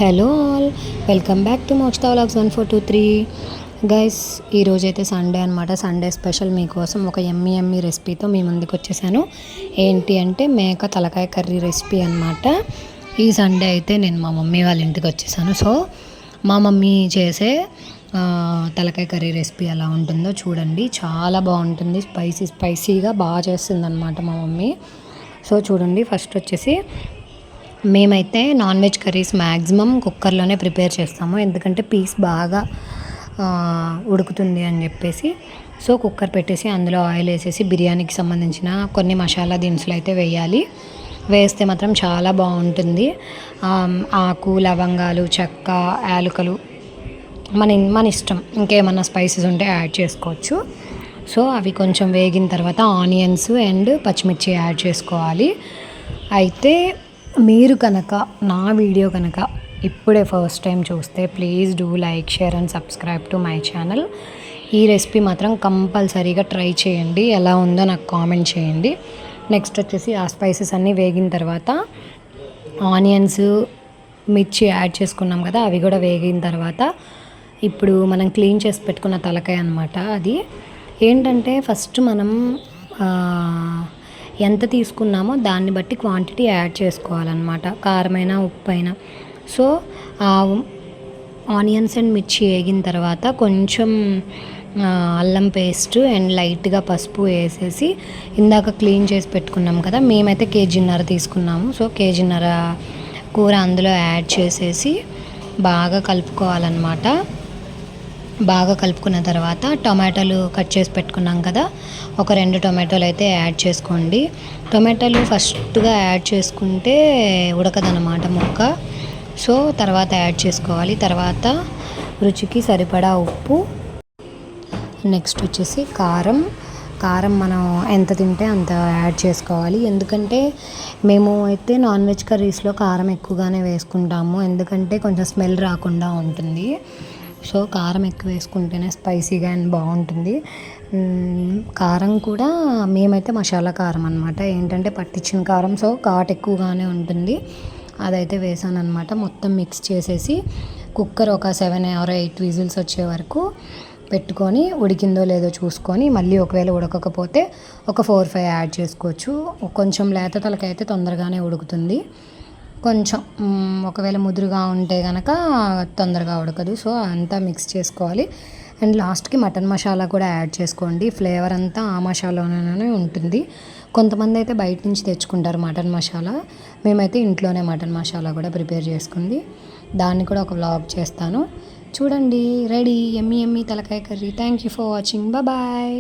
Hello all, welcome back to Mokshita vlogs 1423 guys. ఈరోజైతే Sunday అనమాట. Sunday special మీకోసం ఒక ఎమ్మి రెసిపీతో మీ ముందుకు వచ్చేసాను. ఏంటి అంటే మేక తలకాయ కర్రీ రెసిపీ అనమాట. ఈ సండే అయితే నేను మా మమ్మీ వాళ్ళ ఇంటికి వచ్చేసాను. సో మా మమ్మీ చేసే తలకాయ కర్రీ రెసిపీ ఎలా ఉంటుందో చూడండి. చాలా బాగుంటుంది, స్పైసీగా బాగా చేస్తుంది అనమాట మా మమ్మీ. సో చూడండి, ఫస్ట్ వచ్చేసి మేమైతే నాన్ వెజ్ కర్రీస్ మ్యాక్సిమం కుక్కర్లోనే ప్రిపేర్ చేస్తాము, ఎందుకంటే పీస్ బాగా ఉడుకుతుంది అని చెప్పేసి. సో కుక్కర్ పెట్టేసి అందులో ఆయిల్ వేసేసి బిర్యానీకి సంబంధించిన కొన్ని మసాలా దినుసులు అయితే వేయాలి. వేస్తే మాత్రం చాలా బాగుంటుంది. ఆకు, లవంగాలు, చెక్క, యాలకులు మన ఇష్టం, ఇంకేమన్నా స్పైసెస్ ఉంటే యాడ్ చేసుకోవచ్చు. సో అవి కొంచెం వేగిన తర్వాత ఆనియన్స్ అండ్ పచ్చిమిర్చి యాడ్ చేసుకోవాలి. అయితే మీరు కనుక నా వీడియో కనుక ఇప్పుడే ఫస్ట్ టైం చూస్తే please do like, share and subscribe to my channel. ఈ రెసిపీ మాత్రం కంపల్సరీగా ట్రై చేయండి, ఎలా ఉందో నాకు కామెంట్ చేయండి. నెక్స్ట్ వచ్చేసి ఆ స్పైసెస్ అన్నీ వేగిన తర్వాత ఆనియన్స్, మిర్చి యాడ్ చేసుకున్నాం కదా, అవి కూడా వేగిన తర్వాత ఇప్పుడు మనం క్లీన్ చేసి పెట్టుకున్న తలకాయ అనమాట. అది ఏంటంటే ఫస్ట్ మనం ఎంత తీసుకున్నామో దాన్ని బట్టి క్వాంటిటీ యాడ్ చేసుకోవాలన్నమాట, కారమైనా ఉప్పైనా. సో ఆనియన్స్ అండ్ మిర్చి వేగిన తర్వాత కొంచెం అల్లం పేస్ట్ అండ్ లైట్గా పసుపు వేసేసి ఇందాక క్లీన్ చేసి పెట్టుకున్నాం కదా, మేమైతే కేజీన్నర తీసుకున్నాము. సో కేజీన్నర కూర అందులో యాడ్ చేసేసి బాగా కలుపుకోవాలన్నమాట. బాగా కలుపుకున్న తర్వాత టొమాటోలు కట్ చేసి పెట్టుకున్నాం కదా, ఒక 2 టొమాటోలు అయితే యాడ్ చేసుకోండి. టొమాటోలు ఫస్ట్గా యాడ్ చేసుకుంటే ఉడకదనమాట ముక్క. సో తర్వాత యాడ్ చేసుకోవాలి. తర్వాత రుచికి సరిపడా ఉప్పు, నెక్స్ట్ వచ్చేసి కారం మనం ఎంత తింటే అంత యాడ్ చేసుకోవాలి. ఎందుకంటే మేము అయితే నాన్ వెజ్ కర్రీస్లో కారం ఎక్కువగానే వేసుకుంటాము, ఎందుకంటే కొంచెం స్మెల్ రాకుండా ఉంటుంది. సో కారం ఎక్కువ వేసుకుంటేనే స్పైసీగా అండ్ బాగుంటుంది. కారం కూడా మేమైతే మసాలా కారం అనమాట, ఏంటంటే పట్టించిన కారం, సో ఘాట్ ఎక్కువగానే ఉంటుంది. అదైతే వేసాను అనమాట. మొత్తం మిక్స్ చేసేసి కుక్కర్ ఒక 7 or 8 విజిల్స్ వచ్చే వరకు పెట్టుకొని ఉడికిందో లేదో చూసుకొని, మళ్ళీ ఒకవేళ ఉడకకపోతే ఒక 4-5 యాడ్ చేసుకోవచ్చు. కొంచెం లేత తలకైతే తొందరగానే ఉడుకుతుంది. కొంచెం ఒకవేళ ముదురుగా ఉంటే కనుక తొందరగా ఉడకదు. సో అంతా మిక్స్ చేసుకోవాలి. అండ్ లాస్ట్కి మటన్ మసాలా కూడా యాడ్ చేసుకోండి. ఫ్లేవర్ అంతా ఆ మసాలాలోనే ఉంటుంది. కొంతమంది అయితే బయట నుంచి తెచ్చుకుంటారు మటన్ మసాలా, మేమైతే ఇంట్లోనే మటన్ మసాలా కూడా ప్రిపేర్ చేసుకుంది, దాన్ని కూడా ఒక వ్లాగ్ చేస్తాను చూడండి. రెడీ ఎమ్మి తలకాయ curry. Thank you for watching. Bye.